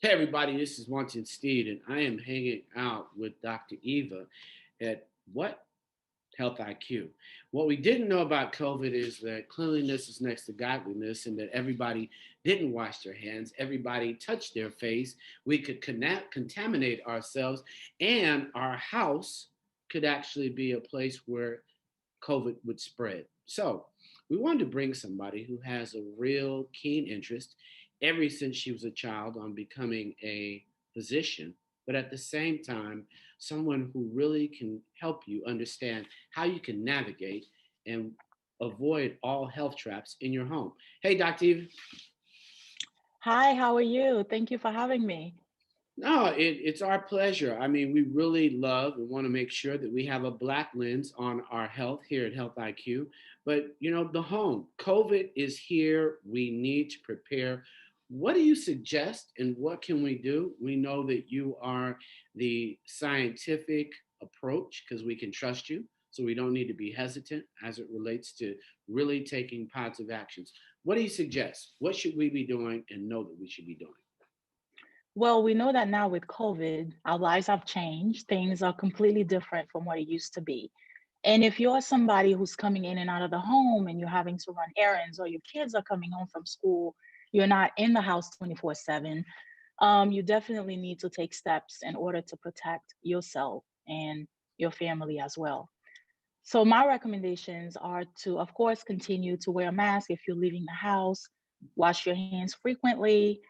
Hey everybody, this is Wanted Steed, and I am hanging out with Dr. Eva at what? Health IQ. What we didn't know about COVID is that cleanliness is next to godliness, and that everybody didn't wash their hands, everybody touched their face. We could contaminate ourselves, and our house could actually be a place where COVID would spread. So we wanted to bring somebody who has a real keen interest ever since she was a child on becoming a physician, but at the same time, someone who really can help you understand how you can navigate and avoid all health traps in your home. Hey, Dr. Eve. Hi, how are you? Thank you for having me. No, it's our pleasure. I mean, we really love and want to make sure that we have a black lens on our health here at Health IQ. But, the home, COVID is here. We need to prepare. What do you suggest and what can we do? We know that you are the scientific approach because we can trust you. So we don't need to be hesitant as it relates to really taking positive actions. What do you suggest? What should we be doing and know that we should be doing? Well, we know that now with COVID, our lives have changed. Things are completely different from what it used to be. And if you're somebody who's coming in and out of the home and you're having to run errands or your kids are coming home from school, you're not in the house 24/7, you definitely need to take steps in order to protect yourself and your family as well. So my recommendations are to, of course, continue to wear a mask if you're leaving the house, wash your hands frequently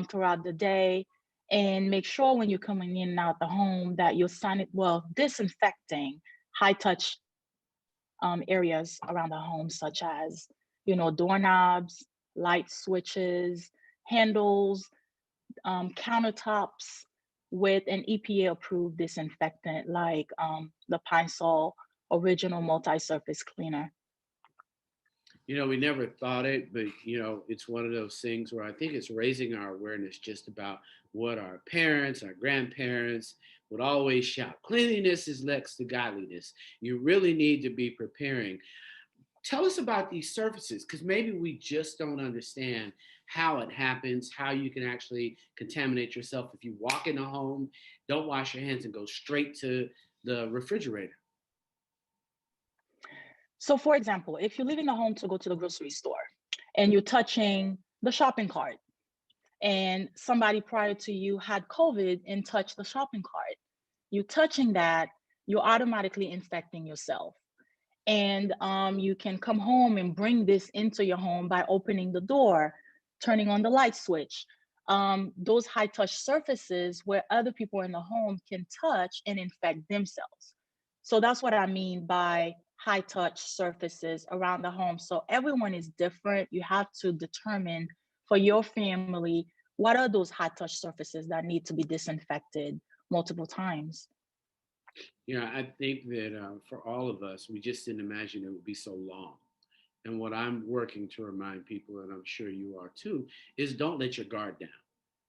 throughout the day, and make sure when you're coming in and out the home that you're disinfecting high touch areas around the home, such as, doorknobs, light switches, handles, countertops with an EPA approved disinfectant like the Pine Sol Original Multi Surface Cleaner. We never thought it, but it's one of those things where I think it's raising our awareness just about what our parents, our grandparents would always shout. Cleanliness is next to godliness. You really need to be preparing. Tell us about these surfaces, because maybe we just don't understand how it happens, how you can actually contaminate yourself if you walk in a home, don't wash your hands, and go straight to the refrigerator. So, for example, if you're leaving the home to go to the grocery store and you're touching the shopping cart, and somebody prior to you had COVID and touched the shopping cart, you touching that, you're automatically infecting yourself. And you can come home and bring this into your home by opening the door, turning on the light switch. Those high touch surfaces where other people in the home can touch and infect themselves. So that's what I mean by high touch surfaces around the home. So everyone is different. You have to determine for your family what are those high touch surfaces that need to be disinfected multiple times. I think that for all of us, we just didn't imagine it would be so long. And what I'm working to remind people, and I'm sure you are too, is don't let your guard down.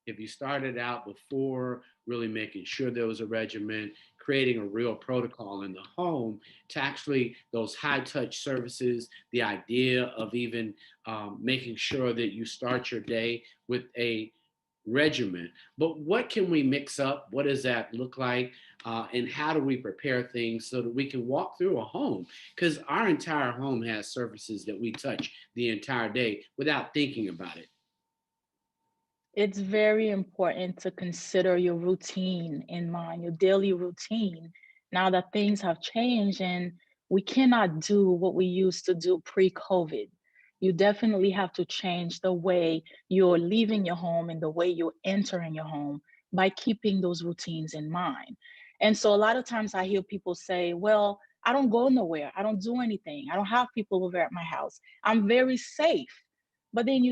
If you started out before really making sure there was a regimen, creating a real protocol in the home to actually those high touch services, the idea of even making sure that you start your day with a regimen. But what can we mix up? What does that look like? And how do we prepare things so that we can walk through a home? Because our entire home has surfaces that we touch the entire day without thinking about it. It's very important to consider your routine in mind, your daily routine. Now that things have changed and we cannot do what we used to do pre COVID, you definitely have to change the way you're leaving your home and the way you're entering your home by keeping those routines in mind. And so a lot of times I hear people say, well, I don't go nowhere. I don't do anything. I don't have people over at my house. I'm very safe. But then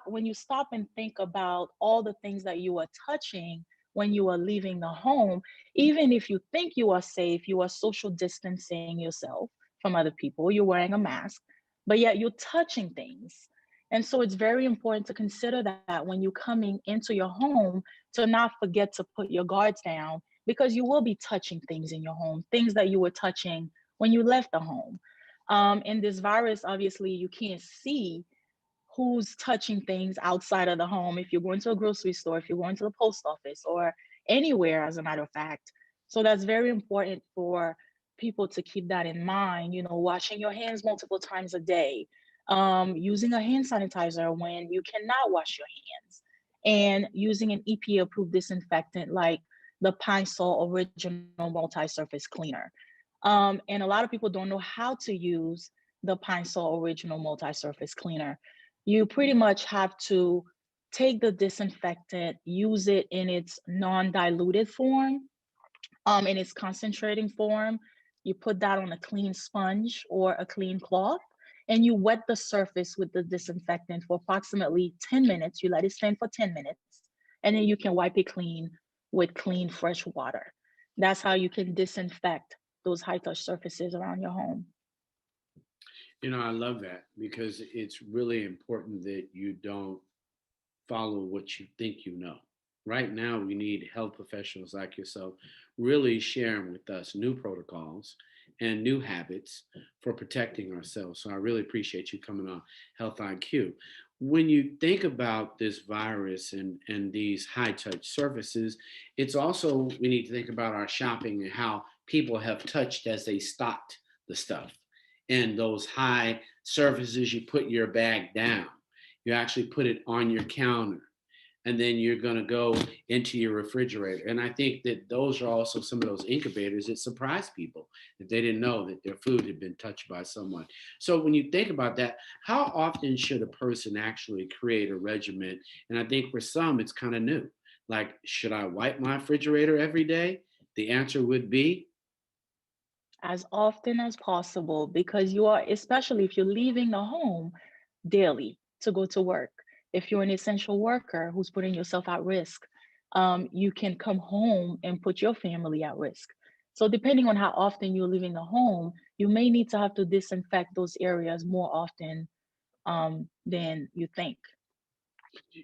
when you stop and think about all the things that you are touching when you are leaving the home, even if you think you are safe, you are social distancing yourself from other people, you're wearing a mask, but yet you're touching things. And so it's very important to consider that when you're coming into your home, to not forget to put your guards down, because you will be touching things in your home, things that you were touching when you left the home. And this virus, obviously, you can't see who's touching things outside of the home. If you're going to a grocery store, if you're going to the post office, or anywhere, as a matter of fact. So that's very important for people to keep that in mind. Washing your hands multiple times a day, using a hand sanitizer when you cannot wash your hands, and using an EPA approved disinfectant like the Pine Sol Original Multi Surface Cleaner. And a lot of people don't know how to use the Pine Sol Original Multi Surface Cleaner. You pretty much have to take the disinfectant, use it in its non diluted form, in its concentrating form. You put that on a clean sponge or a clean cloth, and you wet the surface with the disinfectant for approximately 10 minutes. You let it stand for 10 minutes, and then you can wipe it clean with clean, fresh water. That's how you can disinfect those high touch surfaces around your home. I love that because it's really important that you don't follow what you think you know. Right now, we need health professionals like yourself really sharing with us new protocols and new habits for protecting ourselves. So I really appreciate you coming on Health IQ. When you think about this virus and these high touch surfaces, it's also, we need to think about our shopping and how people have touched as they stocked the stuff. And those high surfaces, you put your bag down, you actually put it on your counter, and then you're going to go into your refrigerator. And I think that those are also some of those incubators that surprise people that they didn't know that their food had been touched by someone. So when you think about that, how often should a person actually create a regimen? And I think for some, it's kind of new. Like, should I wipe my refrigerator every day? The answer would be As often as possible, because you are, especially if you're leaving the home daily to go to work. If you're an essential worker who's putting yourself at risk, you can come home and put your family at risk. So, depending on how often you're leaving the home, you may need to have to disinfect those areas more often than you think.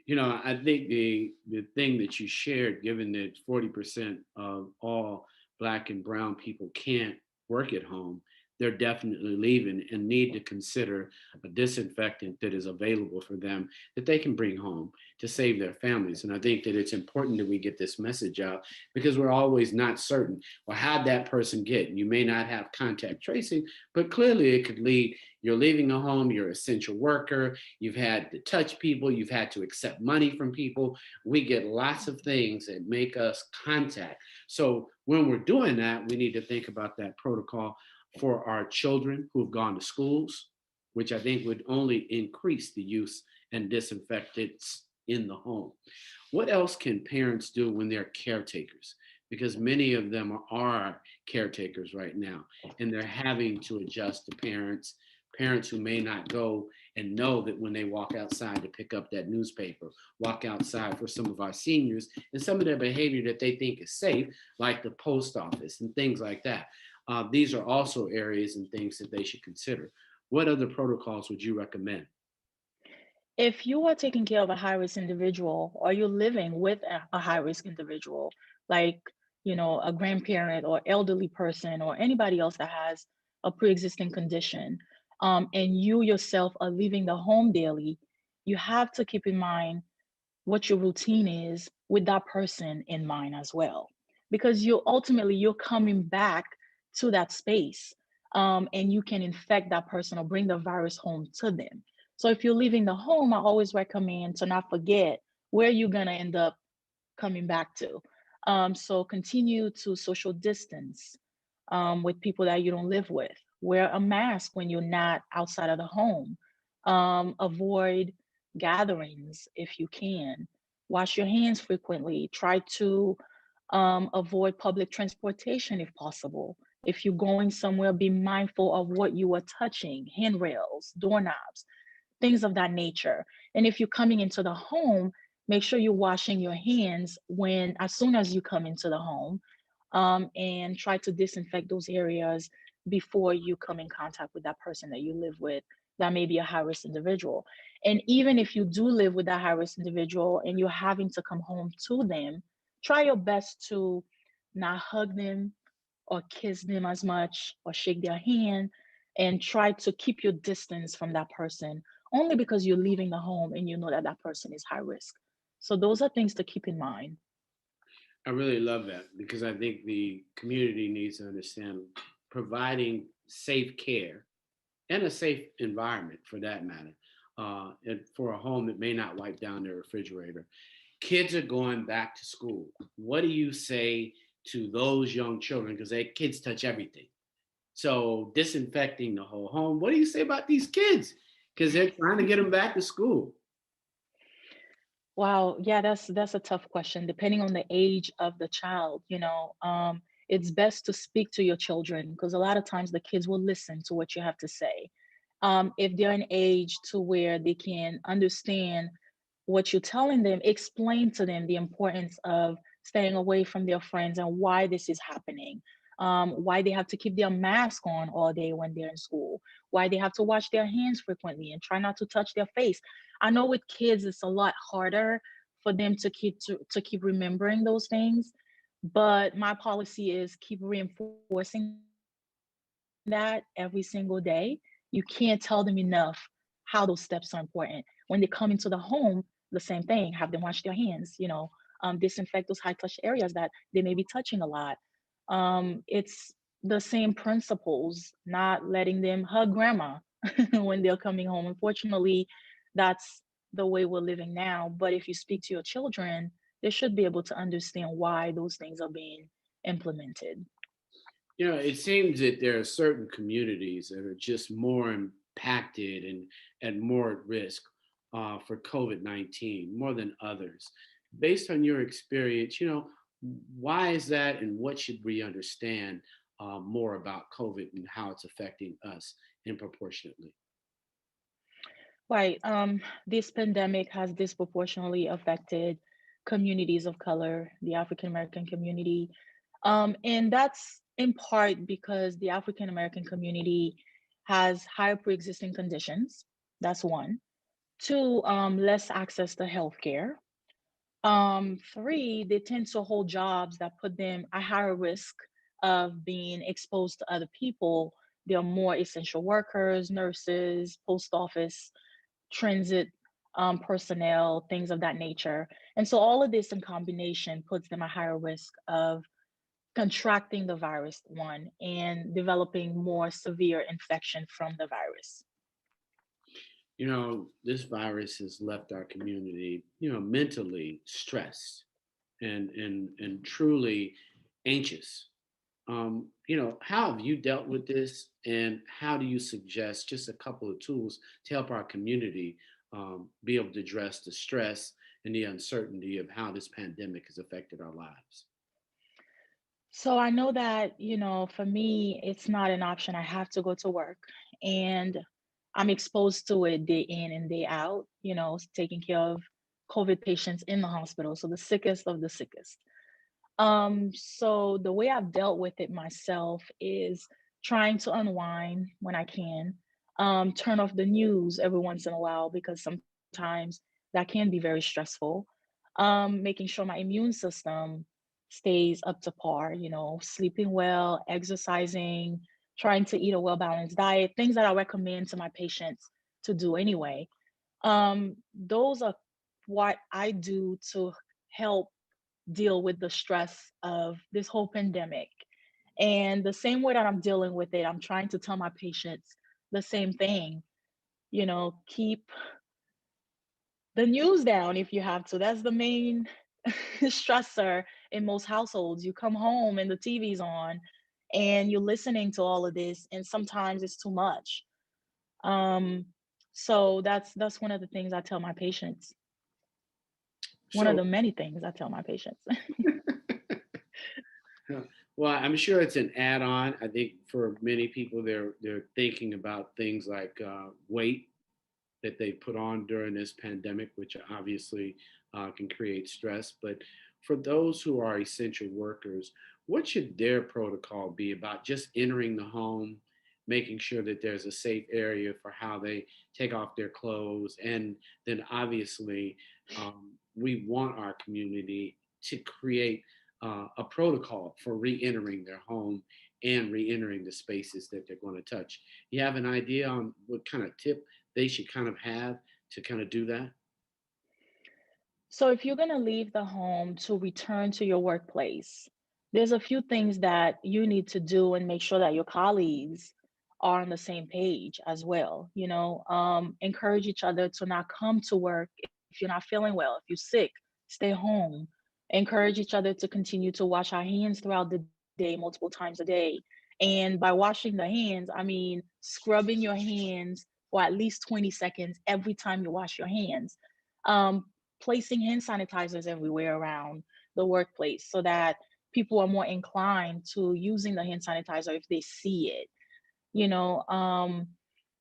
I think the thing that you shared, given that 40% of all Black and Brown people can't work at home, they're definitely leaving and need to consider a disinfectant that is available for them that they can bring home to save their families. And I think that it's important that we get this message out because we're always not certain. Well, how'd that person get? You may not have contact tracing, but clearly it could lead. You're leaving a home, you're an essential worker, you've had to touch people, you've had to accept money from people. We get lots of things that make us contact. So when we're doing that, we need to think about that protocol for our children who have gone to schools, which I think would only increase the use and disinfectants in the home. What else can parents do when they're caretakers? Because many of them are caretakers right now, and they're having to adjust to parents who may not go and know that when they walk outside to pick up that newspaper, walk outside for some of our seniors and some of their behavior that they think is safe, like the post office and things like that. These are also areas and things that they should consider. What other protocols would you recommend? If you are taking care of a high risk individual, or you're living with a high risk individual, like, a grandparent or elderly person or anybody else that has a pre-existing condition, and you yourself are leaving the home daily, you have to keep in mind what your routine is with that person in mind as well, because you're coming back to that space, and you can infect that person or bring the virus home to them. So if you're leaving the home, I always recommend to not forget where you're going to end up coming back to. So continue to social distance with people that you don't live with. Wear a mask when you're not outside of the home. Avoid gatherings if you can. Wash your hands frequently. Try to avoid public transportation if possible. If you're going somewhere, be mindful of what you are touching, handrails, doorknobs, things of that nature. And if you're coming into the home, make sure you're washing your hands as soon as you come into the home, and try to disinfect those areas before you come in contact with that person that you live with that may be a high risk individual. And even if you do live with that high risk individual and you're having to come home to them, try your best to not hug them or kiss them as much or shake their hand, and try to keep your distance from that person only because you're leaving the home and you know that that person is high risk. So those are things to keep in mind. I really love that because I think the community needs to understand providing safe care and a safe environment for that matter, and for a home that may not wipe down their refrigerator. Kids are going back to school. What do you say to those young children? Because they kids touch everything. So disinfecting the whole home. What do you say about these kids? Because they're trying to get them back to school. Wow, yeah, that's a tough question. Depending on the age of the child, it's best to speak to your children because a lot of times the kids will listen to what you have to say. If they're an age to where they can understand what you're telling them, explain to them the importance of staying away from their friends and why this is happening. Why they have to keep their mask on all day when they're in school, why they have to wash their hands frequently and try not to touch their face. I know with kids it's a lot harder for them to keep remembering those things, but my policy is keep reinforcing that every single day. You can't tell them enough how those steps are important. When they come into the home, the same thing, have them wash their hands, disinfect those high touch areas that they may be touching a lot. It's the same principles, not letting them hug grandma when they're coming home. Unfortunately, that's the way we're living now. But if you speak to your children, they should be able to understand why those things are being implemented. It seems that there are certain communities that are just more impacted and more at risk for COVID-19 more than others. Based on your experience, why is that and what should we understand more about COVID and how it's affecting us disproportionately? Right. This pandemic has disproportionately affected communities of color, the African American community. And that's in part because the African American community has higher pre-existing conditions. That's one. Two, less access to healthcare. Three, they tend to hold jobs that put them at higher risk of being exposed to other people. They are more essential workers, nurses, post office, transit personnel, things of that nature. And so all of this in combination puts them at higher risk of contracting the virus, one, and developing more severe infection from the virus. This virus has left our community, mentally stressed and truly anxious. How have you dealt with this, and how do you suggest just a couple of tools to help our community be able to address the stress and the uncertainty of how this pandemic has affected our lives? So I know that, for me, it's not an option. I have to go to work and I'm exposed to it day in and day out, taking care of COVID patients in the hospital. So the sickest of the sickest. So the way I've dealt with it myself is trying to unwind when I can, turn off the news every once in a while because sometimes that can be very stressful. Making sure my immune system stays up to par, sleeping well, exercising, trying to eat a well-balanced diet, things that I recommend to my patients to do anyway. Those are what I do to help deal with the stress of this whole pandemic. And the same way that I'm dealing with it, I'm trying to tell my patients the same thing. Keep the news down if you have to. That's the main stressor in most households. You come home and the TV's on and you're listening to all of this, and sometimes it's too much. Um, so that's one of the things I tell my patients. One of So, the many things I tell my patients. yeah. Well, I'm sure it's an add-on. I think for many people, they're thinking about things like weight that they put on during this pandemic, which obviously can create stress. But for those who are essential workers, what should their protocol be about just entering the home, making sure that there's a safe area for how they take off their clothes? And then obviously, we want our community to create a protocol for re entering their home and re entering the spaces that they're going to touch. You have an idea on what kind of tip they should kind of have to kind of do that? So if you're going to leave the home to return to your workplace, there's a few things that you need to do and make sure that your colleagues are on the same page as well. Encourage each other to not come to work if you're not feeling well. If you're sick, stay home. Encourage each other to continue to wash our hands throughout the day, multiple times a day. And by washing the hands, I mean scrubbing your hands for at least 20 seconds every time you wash your hands. Um, Placing hand sanitizers everywhere around the workplace so that people are more inclined to using the hand sanitizer if they see it. you know um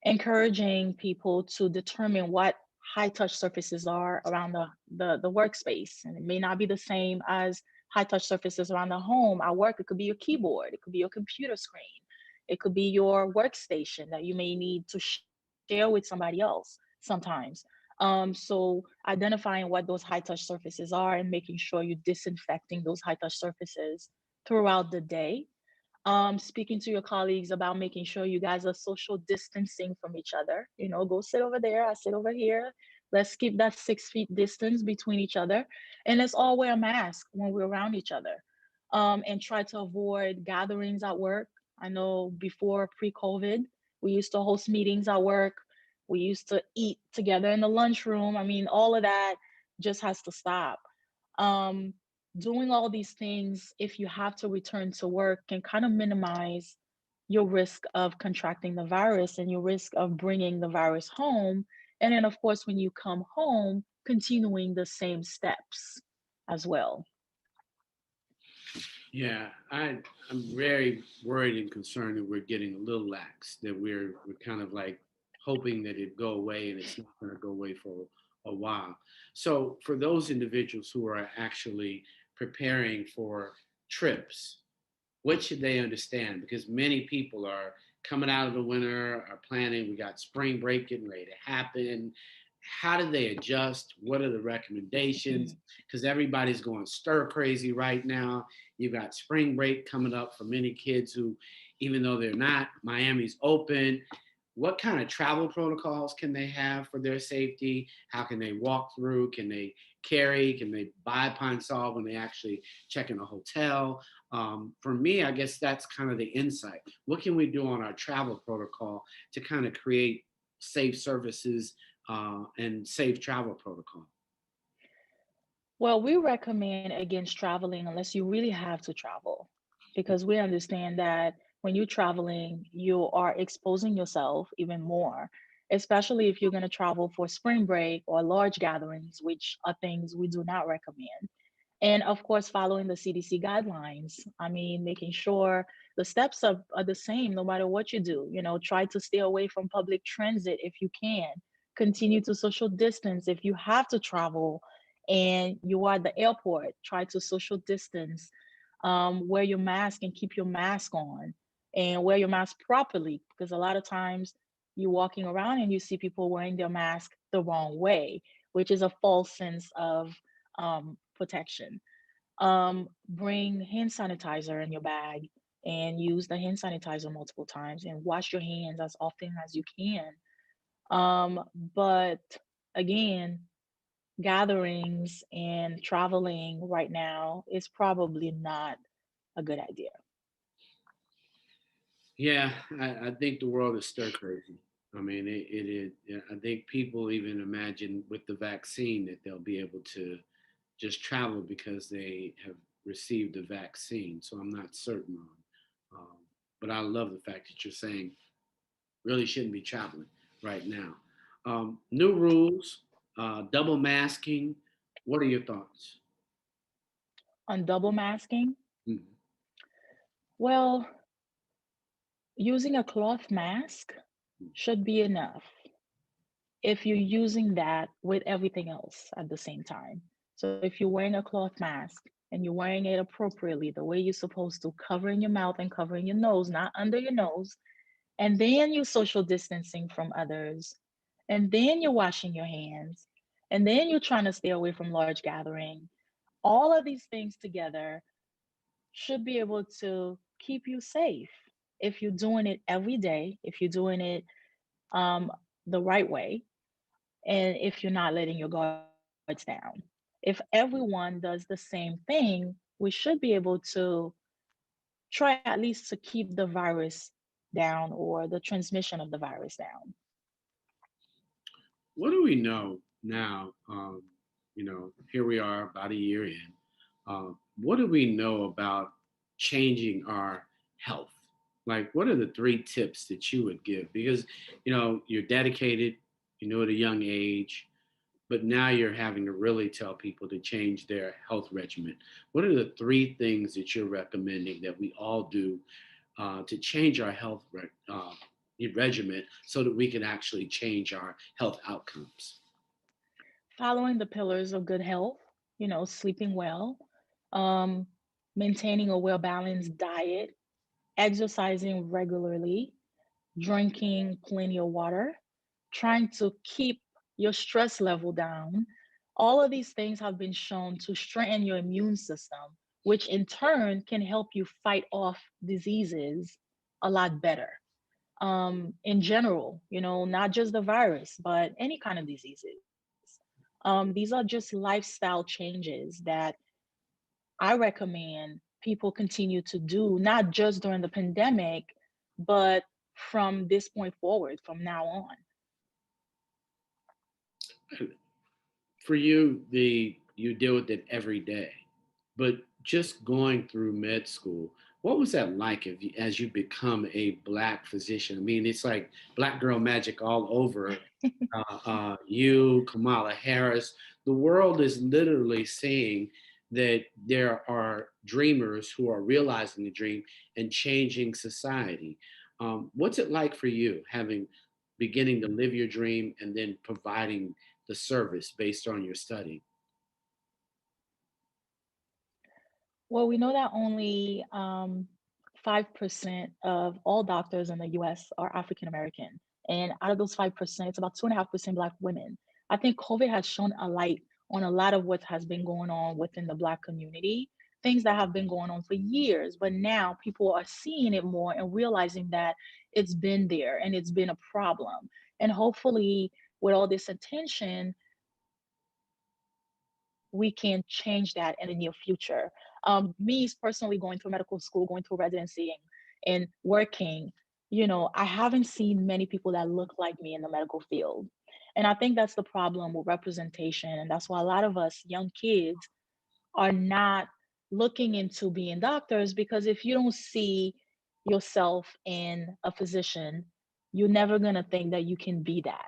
Encouraging people to determine what high touch surfaces are around the workspace, and it may not be the same as high touch surfaces around the home. At work, it could be your keyboard, it could be your computer screen, it could be your workstation that you may need to share with somebody else sometimes. So identifying what those high touch surfaces are and making sure you're disinfecting those high touch surfaces throughout the day. Speaking to your colleagues about making sure you guys are social distancing from each other. Go sit over there, I sit over here. Let's keep that 6 feet distance between each other. And let's all wear a mask when we're around each other. And try to avoid gatherings at work. I know before pre COVID, we used to host meetings at work. We used to eat together in the lunchroom. I mean, all of that just has to stop. Um, Doing all these things, if you have to return to work, can kind of minimize your risk of contracting the virus and your risk of bringing the virus home. And then, of course, when you come home, continuing the same steps as well. Yeah, I'm very worried and concerned that we're getting a little lax, that we're kind of like hoping that it go away, and it's not going to go away for a while. So for those individuals who are actually preparing for trips, what should they understand? Because many people are coming out of the winter, are planning. We got spring break getting ready to happen. How do they adjust? What are the recommendations? Mhm. Because everybody's going stir crazy right now. You've got spring break coming up for many kids who, even though they're not, Miami's open. What kind of travel protocols can they have for their safety? How can they walk through? Can they carry? Can they buy Pine Sol when they actually check in a hotel? For me, I guess that's kind of the insight. What can we do on our travel protocol to kind of create safe services and safe travel protocol? Well, we recommend against traveling unless you really have to travel, because we understand that when you're traveling, you are exposing yourself even more, especially if you're going to travel for spring break or large gatherings, which are things we do not recommend. And of course, following the CDC guidelines. I mean, making sure the steps are the same no matter what you do. Try to stay away from public transit if you can. Continue to social distance if you have to travel and you are at the airport. Try to social distance. Wear your mask and keep your mask on, and wear your mask properly, because a lot of times you're walking around and you see people wearing their mask the wrong way, which is a false sense of protection. Bring hand sanitizer in your bag and use the hand sanitizer multiple times and wash your hands as often as you can. But again, gatherings and traveling right now is probably not a good idea. Yeah, I think the world is stir crazy. I mean, it is. Yeah, I think people even imagine with the vaccine that they'll be able to just travel because they have received the vaccine. So I'm not certain on. But I love the fact that you're saying really shouldn't be traveling right now. New rules, double masking. What are your thoughts? On double masking, Mhm. well, using a cloth mask should be enough if you're using that with everything else at the same time. So if you're wearing a cloth mask and you're wearing it appropriately, the way you're supposed to, covering your mouth and covering your nose, not under your nose, and then you're social distancing from others, and then you're washing your hands, and then you're trying to stay away from large gathering. All of these things together should be able to keep you safe if you're doing it every day, if you're doing it um, the right way, and if you're not letting your guards down. If everyone does the same thing, we should be able to try at least to keep the virus down or the transmission of the virus down. What do we know now? Here we are about a year in. What do we know about changing our health? Like, what are the three tips that you would give? Because, you're dedicated, you know, at a young age, but now you're having to really tell people to change their health regimen. What are the three things that you're recommending that we all do to change our regimen so that we can actually change our health outcomes? Following the pillars of good health, sleeping well, um, maintaining a well balanced diet, exercising regularly, drinking plenty of water, trying to keep your stress level down. All of these things have been shown to strengthen your immune system, which in turn can help you fight off diseases a lot better. In general, not just the virus, but any kind of diseases. These are just lifestyle changes that I recommend people continue to do, not just during the pandemic, but from this point forward, from now on. For you, the you deal with it every day, but just going through med school, what was that like as you become a black physician? I mean, it's like black girl magic all over. You, Kamala Harris, the world is literally saying that there are dreamers who are realizing the dream and changing society. What's it like for you having beginning to live your dream and then providing the service based on your study? Well, we know that only 5% of all doctors in the US are African American. And out of those 5%, it's about 2.5% Black women. I think COVID has shone a light on a lot of what has been going on within the Black community, things that have been going on for years. But now people are seeing it more and realizing that it's been there and it's been a problem. And hopefully, with all this attention, we can change that in the near future. Me personally going through medical school, going through residency and working, I haven't seen many people that look like me in the medical field. And I think that's the problem with representation. And that's why a lot of us young kids are not looking into being doctors, because if you don't see yourself in a physician, you're never going to think that you can be that.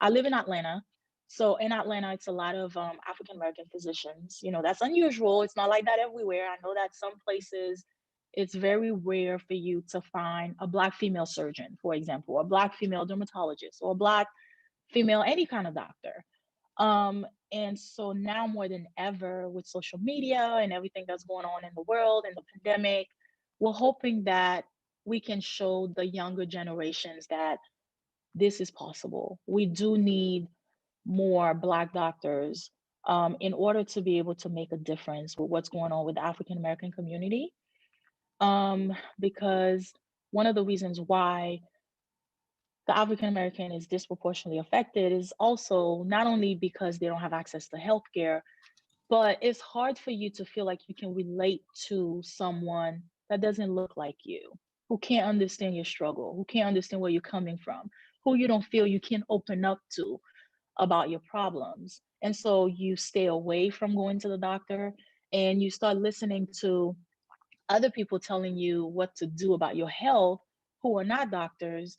I live in Atlanta. So in Atlanta, it's a lot of African American physicians. That's unusual. It's not like that everywhere. I know that some places it's very rare for you to find a Black female surgeon, for example, or a Black female dermatologist, or a Black female, any kind of doctor. And so now more than ever, with social media and everything that's going on in the world and the pandemic, we're hoping that we can show the younger generations that this is possible. We do need more Black doctors in order to be able to make a difference with what's going on with the African American community. Because one of the reasons why the African American is disproportionately affected is also not only because they don't have access to healthcare, but it's hard for you to feel like you can relate to someone that doesn't look like you, who can't understand your struggle, who can't understand where you're coming from, who you don't feel you can open up to about your problems. And so you stay away from going to the doctor and you start listening to other people telling you what to do about your health who are not doctors,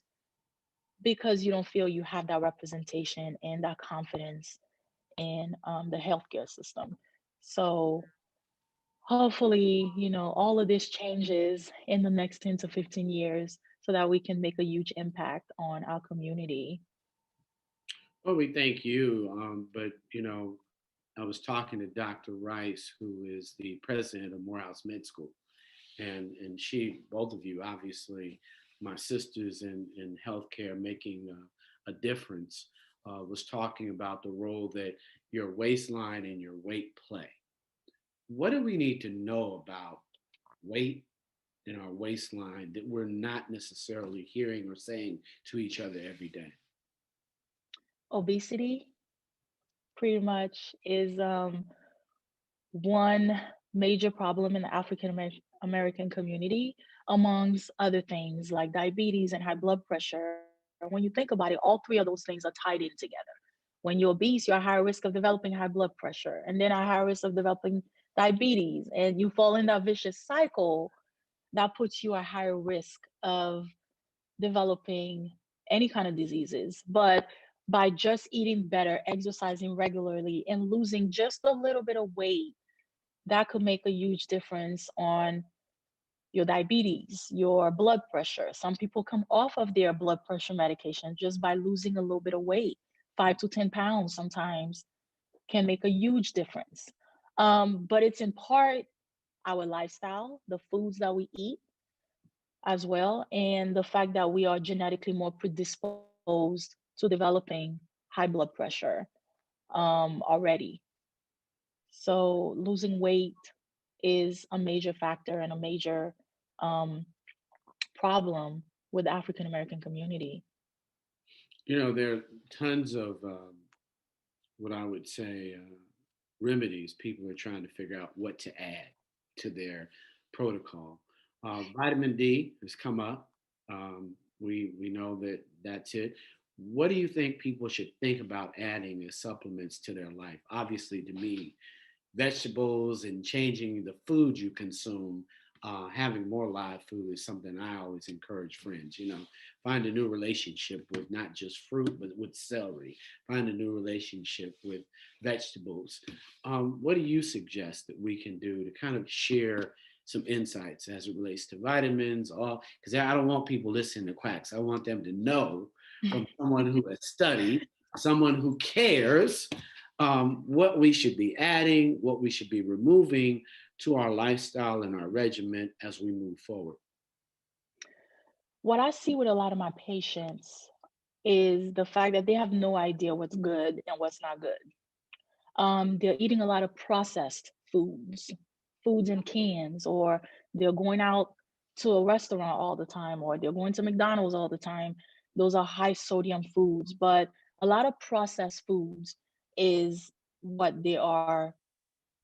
because you don't feel you have that representation and that confidence in the healthcare system. So hopefully, all of this changes in the next 10 to 15 years so that we can make a huge impact on our community. Well, we thank you. But, I was talking to Dr. Rice, who is the president of Morehouse Med School. And she, both of you, obviously, my sisters in healthcare making a difference, was talking about the role that your waistline and your weight play. What do we need to know about weight in our waistline that we're not necessarily hearing or saying to each other every day? Obesity pretty much is one major problem in the American community, amongst other things like diabetes and high blood pressure. When you think about it, all three of those things are tied in together. When you're obese, you're at higher risk of developing high blood pressure, and then at higher risk of developing diabetes. And you fall in that vicious cycle that puts you at higher risk of developing any kind of diseases. But by just eating better, exercising regularly, and losing just a little bit of weight, that could make a huge difference on your diabetes, your blood pressure. Some people come off of their blood pressure medication just by losing a little bit of weight. 5 to 10 pounds sometimes can make a huge difference. But it's in part our lifestyle, the foods that we eat as well, and the fact that we are genetically more predisposed to developing high blood pressure already. So losing weight is a major factor and a major um, problem with the African American community. There are tons of what I would say remedies. People are trying to figure out what to add to their protocol. Vitamin D has come up. We know that that's it. What do you think people should think about adding as supplements to their life? Obviously, to me, vegetables and changing the food you consume, having more live food is something I always encourage friends. Find a new relationship with not just fruit, but with celery. Find a new relationship with vegetables. What do you suggest that we can do to kind of share some insights as it relates to vitamins? All because I don't want people listening to quacks. I want them to know from someone who has studied, someone who cares, what we should be adding, what we should be removing to our lifestyle and our regimen as we move forward. What I see with a lot of my patients is the fact that they have no idea what's good and what's not good. They're eating a lot of processed foods, foods in cans, or they're going out to a restaurant all the time, or they're going to McDonald's all the time. Those are high sodium foods, but a lot of processed foods is what they are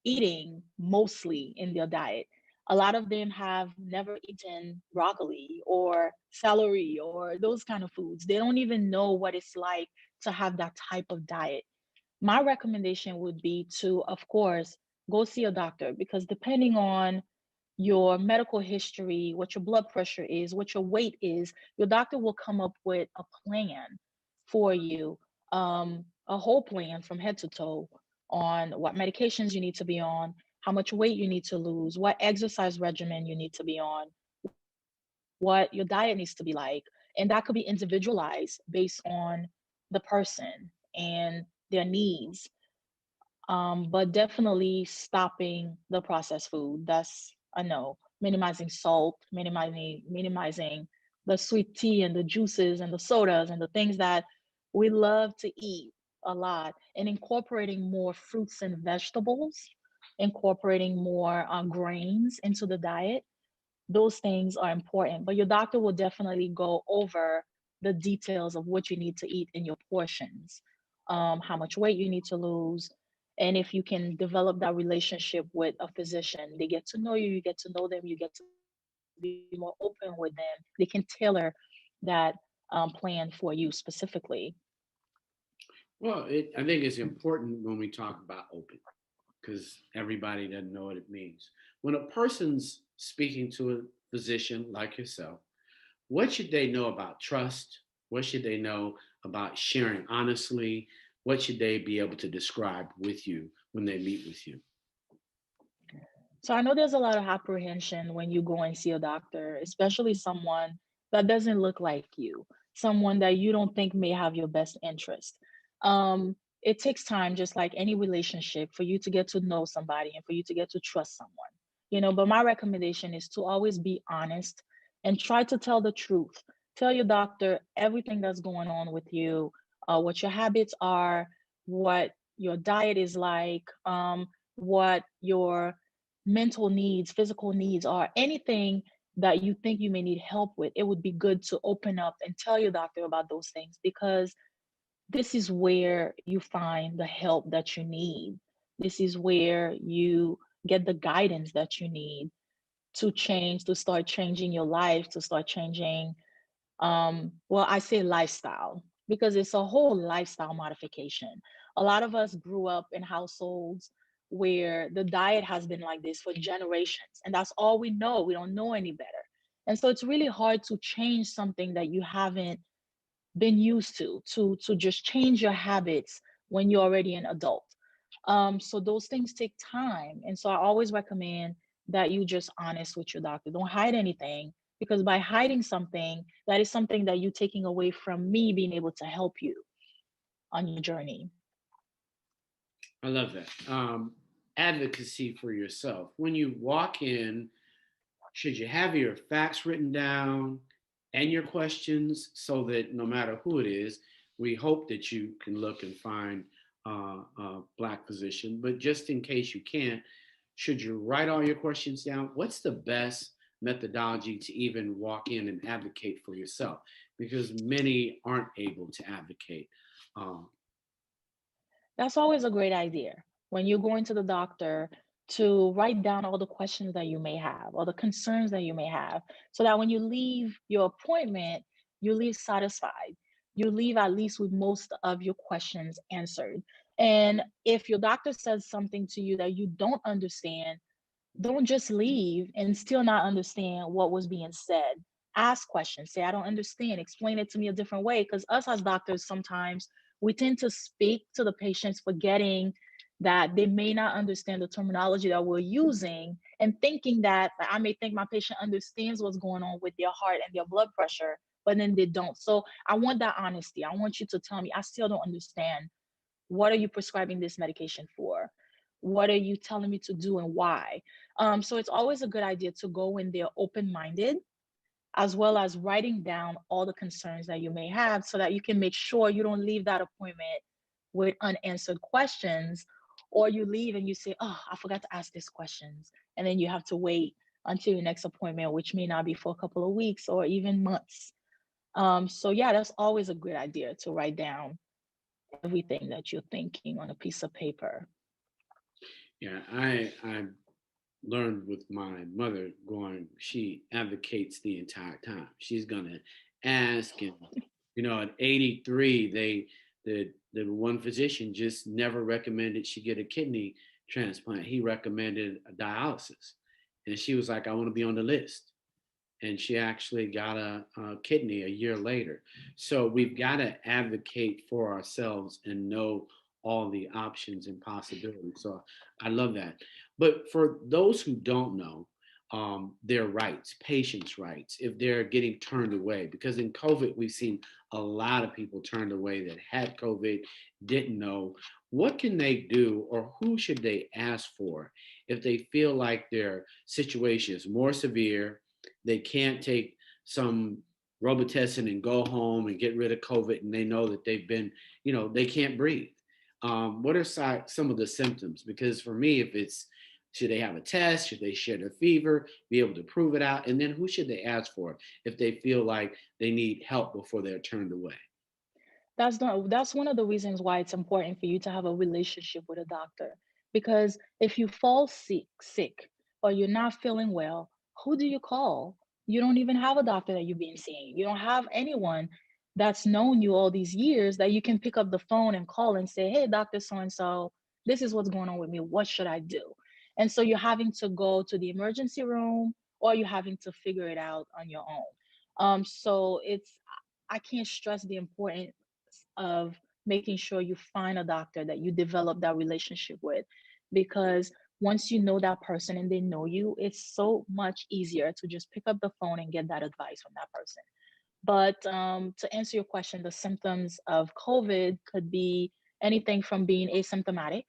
eating mostly in their diet. A lot of them have never eaten broccoli or celery or those kind of foods. They don't even know what it's like to have that type of diet. My recommendation would be to, of course, go see a doctor, because depending on your medical history, what your blood pressure is, what your weight is, your doctor will come up with a plan for you, a whole plan from head to toe on what medications you need to be on, how much weight you need to lose, what exercise regimen you need to be on, what your diet needs to be like. And that could be individualized based on the person and their needs. But definitely stopping the processed food. That's a no. Minimizing salt, minimizing the sweet tea and the juices and the sodas and the things that we love to eat a lot, and incorporating more fruits and vegetables, incorporating more grains into the diet. Those things are important, but your doctor will definitely go over the details of what you need to eat in your portions, how much weight you need to lose. And if you can develop that relationship with a physician, they get to know you, you get to know them, you get to be more open with them. They can tailor that plan for you specifically. Well, I think it's important when we talk about open because everybody doesn't know what it means. When a person's speaking to a physician like yourself, what should they know about trust? What should they know about sharing honestly? What should they be able to describe with you when they meet with you? So I know there's a lot of apprehension when you go and see a doctor, especially someone that doesn't look like you, someone that you don't think may have your best interest. It takes time, just like any relationship, for you to get to know somebody and for you to get to trust someone. But my recommendation is to always be honest and try to tell the truth. Tell your doctor everything that's going on with you, what your habits are, what your diet is like, what your mental needs, physical needs are, anything that you think you may need help with. It would be good to open up and tell your doctor about those things, because this is where you find the help that you need. This is where you get the guidance that you need to change, to start changing your life, to start changing, well, I say lifestyle because it's a whole lifestyle modification. A lot of us grew up in households where the diet has been like this for generations, and that's all we know. We don't know any better. And so it's really hard to change something that you haven't been used to just change your habits when you're already an adult. So those things take time. And so I always recommend that you just honest with your doctor. Don't hide anything because by hiding something, that is something that you're taking away from me being able to help you on your journey. I love that. Advocacy for yourself. When you walk in, should you have your facts written down and your questions so that no matter who it is, we hope that you can look and find a Black physician. But just in case you can't, should you write all your questions down? What's the best methodology to even walk in and advocate for yourself? Because many aren't able to advocate. Um, That's always a great idea when you're going to the doctor to write down all the questions that you may have or the concerns that you may have so that when you leave your appointment, you leave satisfied. You leave at least with most of your questions answered. And if your doctor says something to you that you don't understand, don't just leave and still not understand what was being said. Ask questions. Say, I don't understand. Explain it to me a different way. Because us as doctors, sometimes we tend to speak to the patients forgetting that they may not understand the terminology that we're using and thinking that I may think my patient understands what's going on with their heart and their blood pressure, but then they don't. So I want that honesty. I want you to tell me, I still don't understand. What are you prescribing this medication for? What are you telling me to do and why? So it's always a good idea to go in there open minded, as well as writing down all the concerns that you may have so that you can make sure you don't leave that appointment with unanswered questions, or you leave and you say, oh, I forgot to ask these questions. And then you have to wait until your next appointment, which may not be for a couple of weeks or even months. So, yeah, that's always a good idea to write down everything that you're thinking on a piece of paper. yeah, I learned with my mother going, she advocates the entire time. She's gonna ask, and at 83, the one physician just never recommended she get a kidney transplant. He recommended a dialysis, and she was like, I want to be on the list. And she actually got a kidney a year later. So we've got to advocate for ourselves and know all the options and possibilities. So I love that. But for those who don't know, their rights, patients' rights, if they're getting turned away, because in COVID, we've seen a lot of people turned away that had COVID, didn't know. What can they do or who should they ask for if they feel like their situation is more severe? They can't take some Robitussin and go home and get rid of COVID, and they know that they've been, they can't breathe. What are some of the symptoms? Because for me, if it's, should they have a test? Should they share their fever, be able to prove it out? And then who should they ask for if they feel like they need help before they're turned away? That's one of the reasons why it's important for you to have a relationship with a doctor. Because if you fall sick or you're not feeling well, who do you call? You don't even have a doctor that you've been seeing. You don't have anyone that's known you all these years that you can pick up the phone and call and say, hey, Dr. So and so, this is what's going on with me. What should I do? And so you're having to go to the emergency room or you're having to figure it out on your own. So I can't stress the importance of making sure you find a doctor that you develop that relationship with, because once you know that person and they know you, it's so much easier to just pick up the phone and get that advice from that person. But to answer your question, the symptoms of COVID could be anything from being asymptomatic,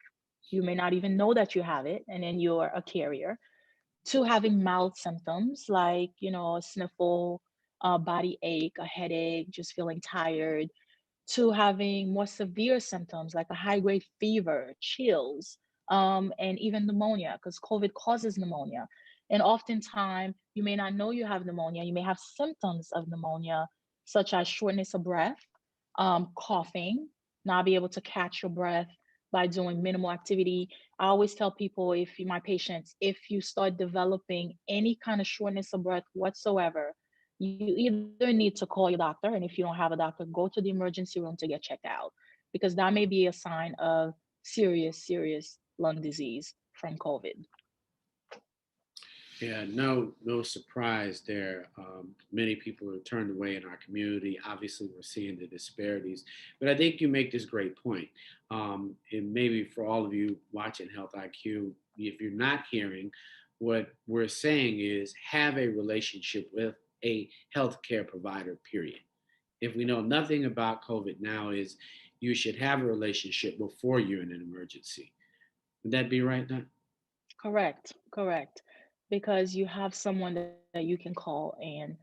you may not even know that you have it and then you're a carrier, to having mild symptoms like, a sniffle, a body ache, a headache, just feeling tired, to having more severe symptoms like a high grade fever, chills, and even pneumonia, because COVID causes pneumonia. And oftentimes, you may not know you have pneumonia. You may have symptoms of pneumonia, such as shortness of breath, coughing. not be able to catch your breath by doing minimal activity. I always tell people, my patients, if you start developing any kind of shortness of breath whatsoever, you either need to call your doctor, and if you don't have a doctor, go to the emergency room to get checked out, because that may be a sign of serious lung disease from COVID. Yeah, no surprise there. Many people are turned away in our community. Obviously, we're seeing the disparities, but I think you make this great point. And maybe for all of you watching Health IQ, if you're not hearing, what we're saying is have a relationship with a healthcare provider. Period. If we know nothing about COVID now, is you should have a relationship before you're in an emergency. Would that be right, Doc? Correct. Because you have someone that you can call and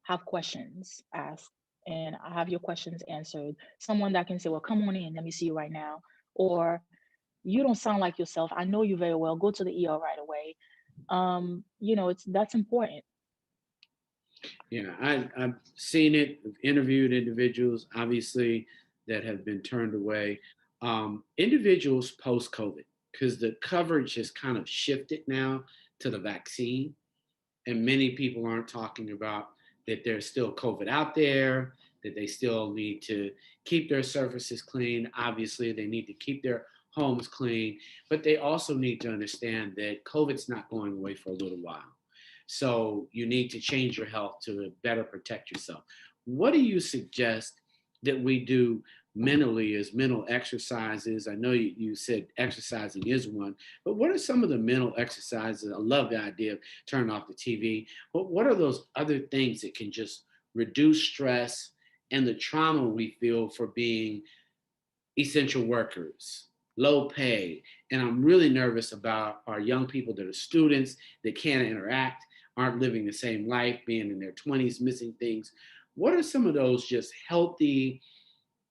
have questions asked and have your questions answered. Someone that can say, well, come on in, let me see you right now. Or you don't sound like yourself. I know you very well. Go to the ER right away. It's that's important. Yeah, I've seen it, I've interviewed individuals, obviously, that have been turned away. Individuals post COVID, because the coverage has kind of shifted now to the vaccine, and many people aren't talking about that there's still COVID out there, that they still need to keep their surfaces clean. Obviously, they need to keep their homes clean, but they also need to understand that COVID's not going away for a little while. So you need to change your health to better protect yourself. What do you suggest that we do mentally as mental exercises? I know you said exercising is one, but what are some of the mental exercises? I love the idea of turning off the TV, but what are those other things that can just reduce stress and the trauma we feel for being essential workers, low pay? And I'm really nervous about our young people that are students that can't interact, aren't living the same life, being in their 20s, missing things. What are some of those just healthy,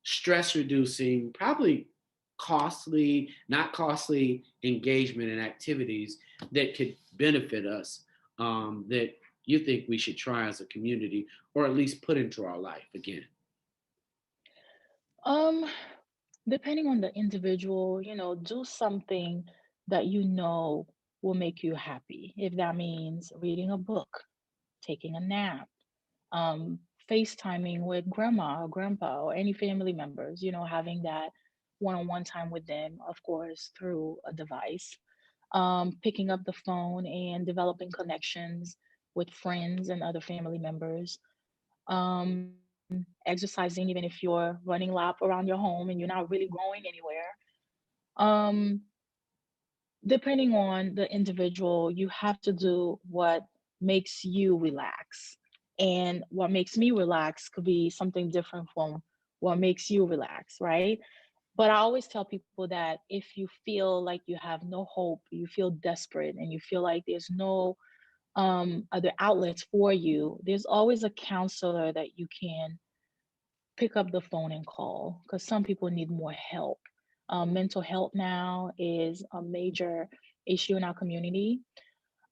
stress reducing, probably costly, not costly engagement and activities that could benefit us, that you think we should try as a community or at least put into our life again? Um, Depending on the individual, do something that will make you happy. If that means reading a book, taking a nap, um, FaceTiming with grandma or grandpa or any family members, having that one-on-one time with them, of course, through a device, picking up the phone and developing connections with friends and other family members, exercising, even if you're running lap around your home and you're not really going anywhere. Um, Depending on the individual, you have to do what makes you relax. And what makes me relax could be something different from what makes you relax, right? But I always tell people that if you feel like you have no hope, you feel desperate, and you feel like there's no other outlets for you, there's always a counselor that you can pick up the phone and call, because some people need more help. Mental health now is a major issue in our community.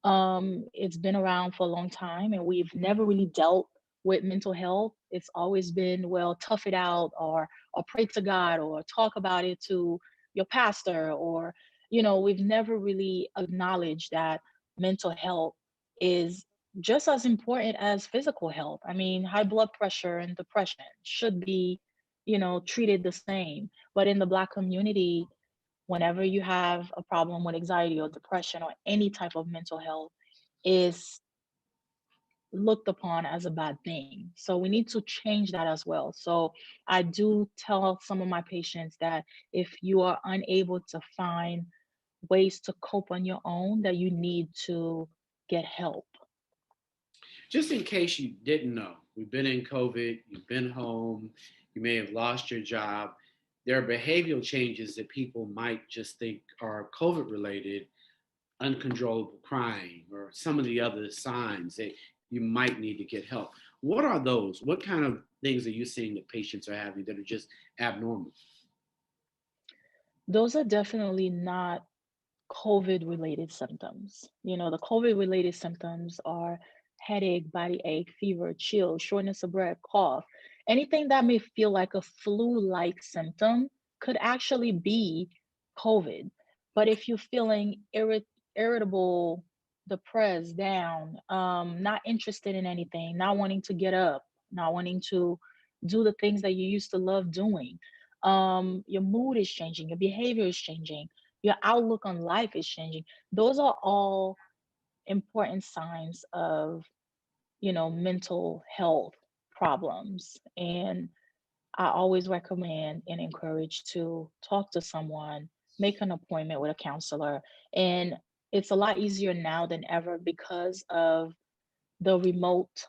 It's been around for a long time, and we've never really dealt with mental health. It's always been, well, tough it out, or pray to God, or talk about it to your pastor, or we've never really acknowledged that mental health is just as important as physical health. I mean, high blood pressure and depression should be, treated the same. But in the Black community, whenever you have a problem with anxiety or depression or any type of mental health, is looked upon as a bad thing. So we need to change that as well. So I do tell some of my patients that if you are unable to find ways to cope on your own, that you need to get help. Just in case you didn't know, we've been in COVID, you've been home, you may have lost your job. There are behavioral changes that people might just think are COVID related, uncontrollable crying, or some of the other signs that you might need to get help. What are those? What kind of things are you seeing that patients are having that are just abnormal? Those are definitely not COVID related symptoms. The COVID related symptoms are headache, body ache, fever, chill, shortness of breath, cough, anything that may feel like a flu like symptom. could actually be COVID. But if you're feeling irritable, depressed, down, not interested in anything, not wanting to get up, not wanting to do the things that you used to love doing, your mood is changing, your behavior is changing, your outlook on life is changing. Those are all important signs of, mental health problems. And I always recommend and encourage to talk to someone, make an appointment with a counselor. And it's a lot easier now than ever because of the remote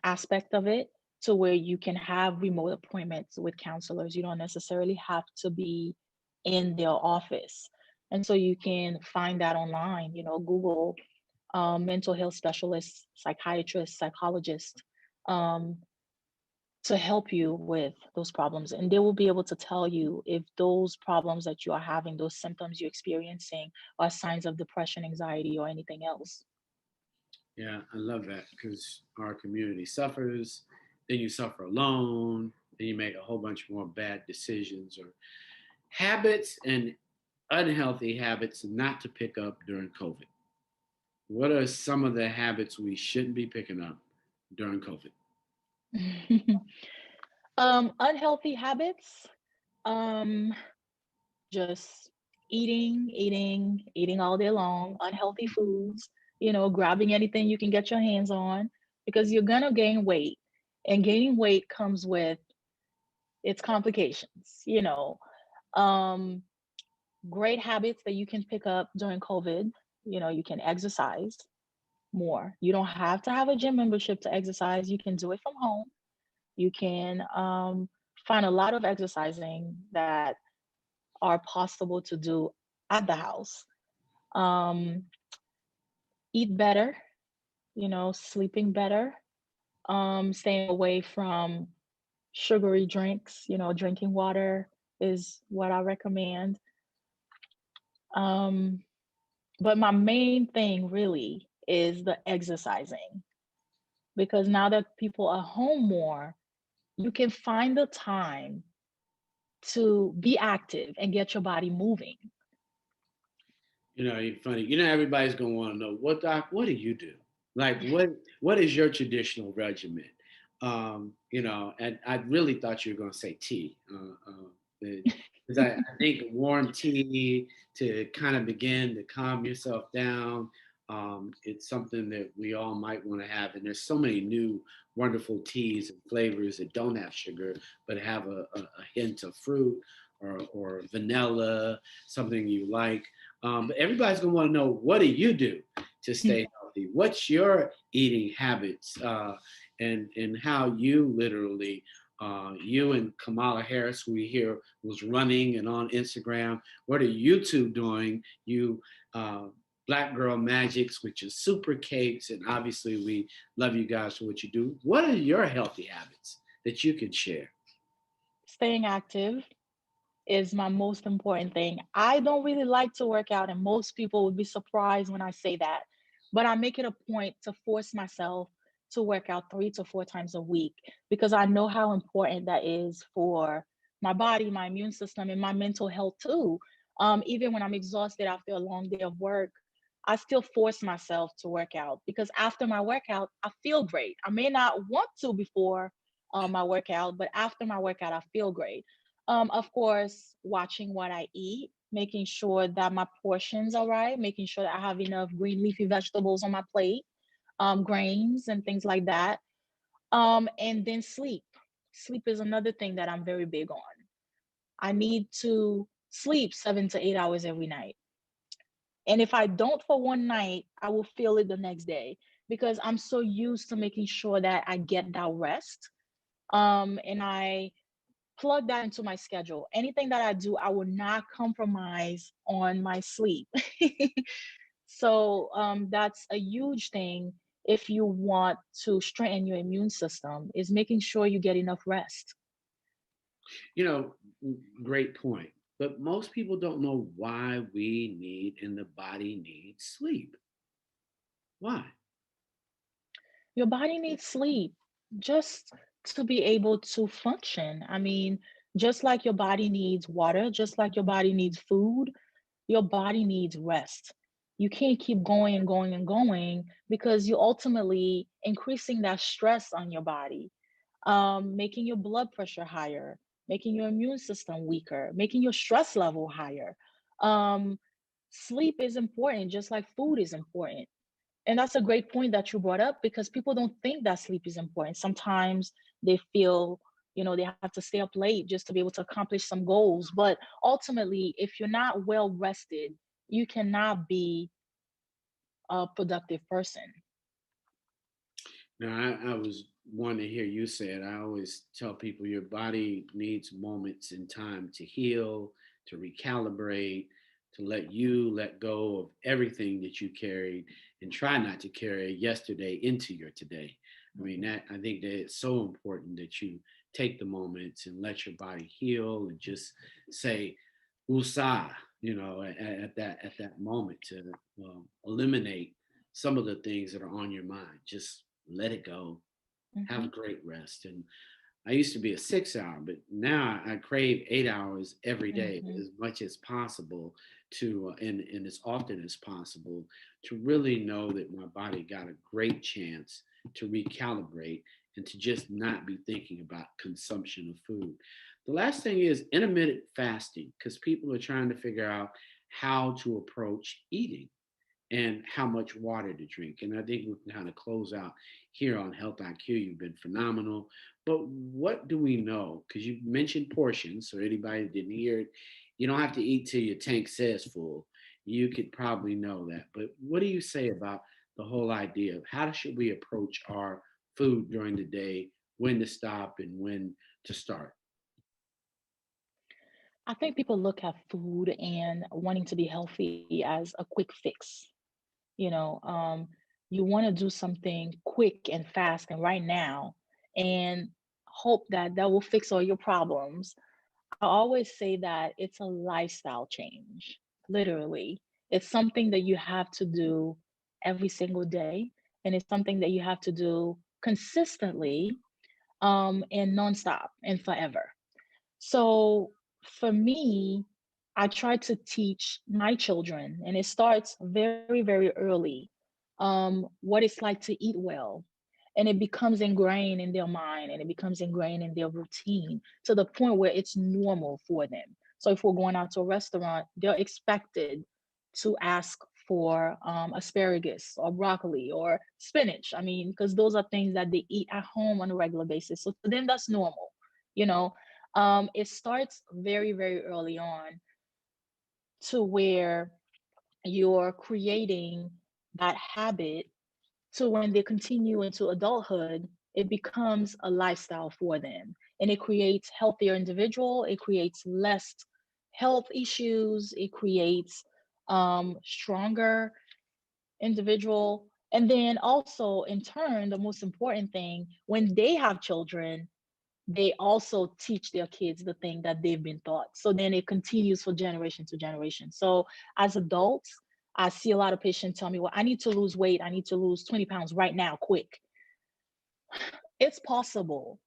aspect of it, to where you can have remote appointments with counselors. You don't necessarily have to be in their office. And so you can find that online, Google mental health specialists, psychiatrists, psychologists, um, to help you with those problems. And they will be able to tell you if those problems that you are having, those symptoms you're experiencing, are signs of depression, anxiety, or anything else. Yeah, I love that because our community suffers, then you suffer alone, then you make a whole bunch more bad decisions or habits and unhealthy habits not to pick up during COVID. What are some of the habits we shouldn't be picking up during COVID? Unhealthy habits, um, just eating all day long, unhealthy foods, grabbing anything you can get your hands on, because you're gonna gain weight. And gaining weight comes with its complications. Um, Great habits that you can pick up during COVID, you can exercise more. You don't have to have a gym membership to exercise. You can do it from home. You can find a lot of exercising that are possible to do at the house. Um, Eat better, sleeping better, staying away from sugary drinks, drinking water is what I recommend. Um, but my main thing really is the exercising, because now that people are home more, you can find the time to be active and get your body moving. It's funny. Everybody's gonna want to know what doc. What do you do? Like, what is your traditional regimen? And I really thought you were gonna say tea, because I think warm tea to kind of begin to calm yourself down. It's something that we all might want to have, and there's so many new wonderful teas and flavors that don't have sugar but have a hint of fruit or vanilla, something you like. But everybody's gonna want to know, what do you do to stay healthy? What's your eating habits, and how you literally, you and Kamala Harris, who we hear was running and on Instagram. What are you two doing? You, Black Girl Magics, which is super cakes, and obviously we love you guys for what you do. What are your healthy habits that you can share? Staying active is my most important thing. I don't really like to work out, and most people would be surprised when I say that. But I make it a point to force myself to work out 3 to 4 times a week, because I know how important that is for my body, my immune system, and my mental health too. Even when I'm exhausted after a long day of work, I still force myself to work out, because after my workout, I feel great. I may not want to before my workout, but after my workout, I feel great. Of course, watching what I eat, making sure that my portions are right, making sure that I have enough green leafy vegetables on my plate, grains and things like that. And then sleep. Sleep is another thing that I'm very big on. I need to sleep 7 to 8 hours every night. And if I don't for one night, I will feel it the next day, because I'm so used to making sure that I get that rest. And I plug that into my schedule. Anything that I do, I will not compromise on my sleep. So that's a huge thing if you want to strengthen your immune system, is making sure you get enough rest. You know, Great point. But most people don't know why we need and the body needs sleep. Why? Your body needs sleep just to be able to function. I mean, Just like your body needs water, just like your body needs food, your body needs rest. You can't keep going and going and going because you're ultimately increasing that stress on your body, making your blood pressure higher, making your immune system weaker, making your stress level higher. Um, Sleep is important, just like food is important. And that's a great point that you brought up because people don't think that sleep is important. Sometimes they feel, they have to stay up late just to be able to accomplish some goals. But ultimately, if you're not well rested, you cannot be a productive person. Now, I was one to hear you say it. I always tell people your body needs moments in time to heal, to recalibrate, to let you let go of everything that you carried and try not to carry yesterday into your today. I mean, that I think that it's so important that you take the moments and let your body heal and just say, "Usa," at that moment to eliminate some of the things that are on your mind. Just let it go, have a Hmm. great rest. And I used to be a 6 hour, but now I crave 8 hours every day Hmm. as much as possible and as often as possible to really know that my body got a great chance to recalibrate and to just not be thinking about consumption of food. The last thing is intermittent fasting because people are trying to figure out how to approach eating and how much water to drink. And I think we can kind of close out here on Health IQ. You've been phenomenal. But what do we know? Because you mentioned portions, so anybody that didn't hear it, you don't have to eat till your tank says full. You could probably know that. But what do you say about the whole idea of how should we approach our food during the day, when to stop and when to start? I think people look at food and wanting to be healthy as a quick fix. You know, you want to do something quick and fast and right now and hope that that will fix all your problems. I always say that it's a lifestyle change, literally. It's something that you have to do every single day, and it's something that you have to do consistently, and nonstop and forever. So for me, I try to teach my children, and it starts very, very early, what it's like to eat well. And it becomes ingrained in their mind and it becomes ingrained in their routine to the point where it's normal for them. So if we're going out to a restaurant, they're expected to ask for asparagus or broccoli or spinach. I mean, because those are things that they eat at home on a regular basis. So to them, that's normal. You know, it starts very, very early on to where you're creating that habit so when they continue into adulthood, it becomes a lifestyle for them. And it creates healthier individual, it creates less health issues, it creates stronger individual. And then also in turn, the most important thing, when they have children, they also teach their kids the thing that they've been taught. So then it continues for generation to generation. So as adults, I see a lot of patients tell me, well, I need to lose weight. I need to lose 20 pounds right now, quick. It's possible.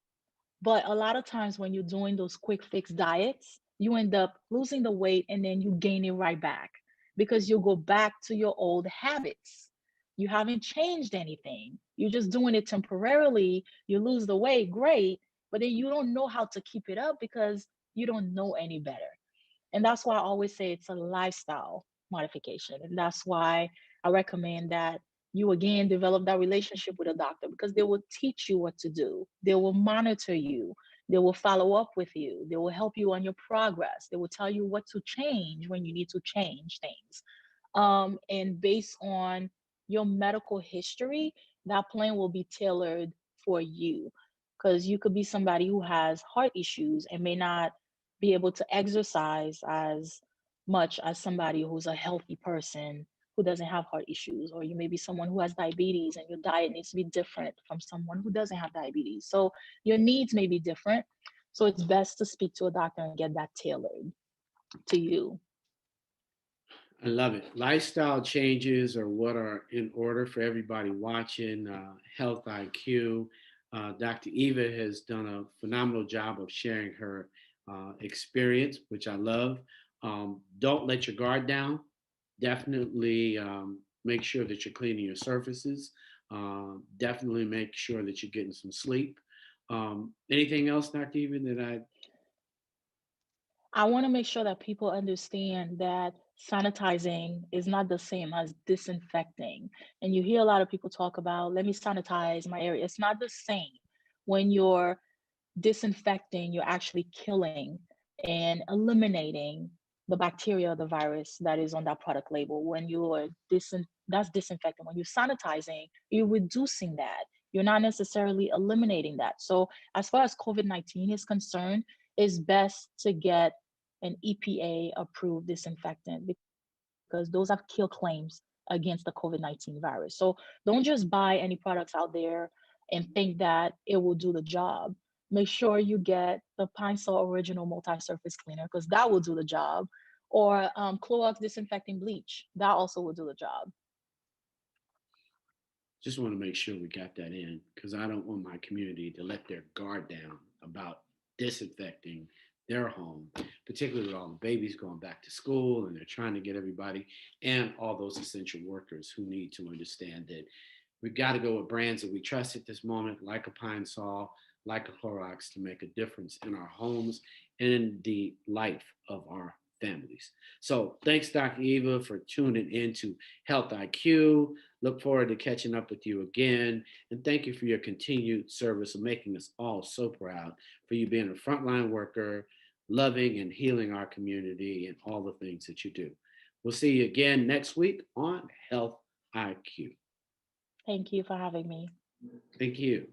But a lot of times when you're doing those quick fix diets, you end up losing the weight and then you gain it right back because you go back to your old habits. You haven't changed anything. You're just doing it temporarily. You lose the weight, great, but then you don't know how to keep it up because you don't know any better. And that's why I always say it's a lifestyle modification. And that's why I recommend that you again develop that relationship with a doctor because they will teach you what to do. They will monitor you. They will follow up with you. They will help you on your progress. They will tell you what to change when you need to change things. And based on your medical history, that plan will be tailored for you because you could be somebody who has heart issues and may not be able to exercise as much as somebody who's a healthy person who doesn't have heart issues, or you may be someone who has diabetes and your diet needs to be different from someone who doesn't have diabetes. So your needs may be different. So it's best to speak to a doctor and get that tailored to you. I love it. Lifestyle changes are what are in order for everybody watching. Health IQ. Dr. Eva has done a phenomenal job of sharing her experience, which I love. Don't let your guard down. Definitely make sure that you're cleaning your surfaces. Definitely make sure that you're getting some sleep. Anything else, Dr. Even, that I I want to make sure that people understand that sanitizing is not the same as disinfecting. And you hear a lot of people talk about, let me sanitize my area. It's not the same. When you're disinfecting, you're actually killing and eliminating the bacteria, the virus that is on that product label. When you're that's disinfecting. When you're sanitizing, you're reducing that. You're not necessarily eliminating that. So as far as COVID-19 is concerned, it's best to get an EPA approved disinfectant because those have kill claims against the COVID-19 virus. So don't just buy any products out there and think that it will do the job. Make sure you get the Pine Sol Original Multi-Surface Cleaner because that will do the job, or Clorox Disinfecting Bleach. That also will do the job. just want to make sure we got that in because I don't want my community to let their guard down about disinfecting their home, particularly with all the babies going back to school and they're trying to get everybody and all those essential workers who need to understand that we've got to go with brands that we trust at this moment, like a Pine Sol, like a Clorox, to make a difference in our homes and in the life of our families. So thanks, Dr. Eva, for tuning in to Health IQ. Look forward to catching up with you again. And thank you for your continued service of making us all so proud for you being a frontline worker, loving and healing our community and all the things that you do. We'll see you again next week on Health IQ. Thank you for having me. Thank you.